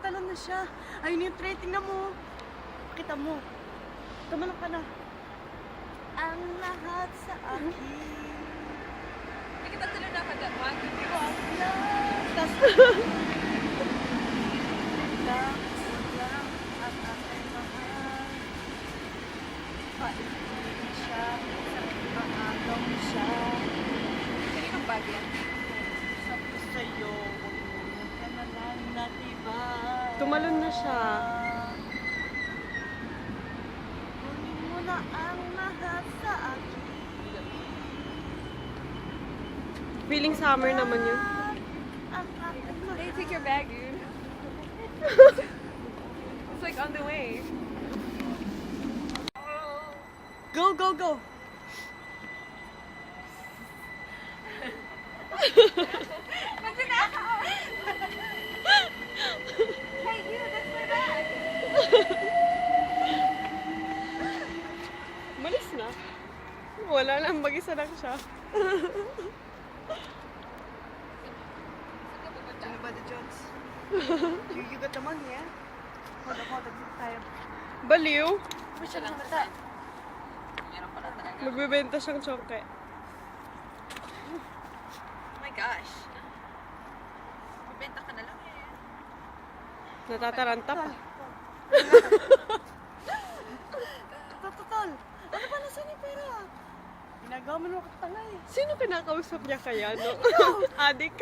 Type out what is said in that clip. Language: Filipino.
tumatalon na siya. Ayun yung tray, tingnan mo. Kita mo. Tumalon ka na. Ang lahat sa akin. Hindi kita tuloy na kada. 1, 2, 3, 4. Tas lang ang aking mahal. Paibigin siya sa ibang agaw siya. Kaninong bag yan? Sabi ko sa'yo, huwag ka na lang natibay. Tumalon na siya. Kunin mo na ang lahat sa akin. Feeling summer naman yun. Ang aking mahal. Hey, take your bag, dude. It's like on the way. Go, go, go! Hey, you, that's my bag. Malis na. Wala lang, mag-isa lang siya. Ano ba the Jones? You got the money, yeah? Hold on, dito tayo. Baliw. May siya lang mata. Meron pala talaga. Magbebenta siyang chongke. Oh my gosh. Mabenta ka na lang eh. Natataranta pa. Total. Ano ba nasaan yung pera? Ginagawa mo naman katanga eh. Sino kinakausap niya kaya, no? Adik.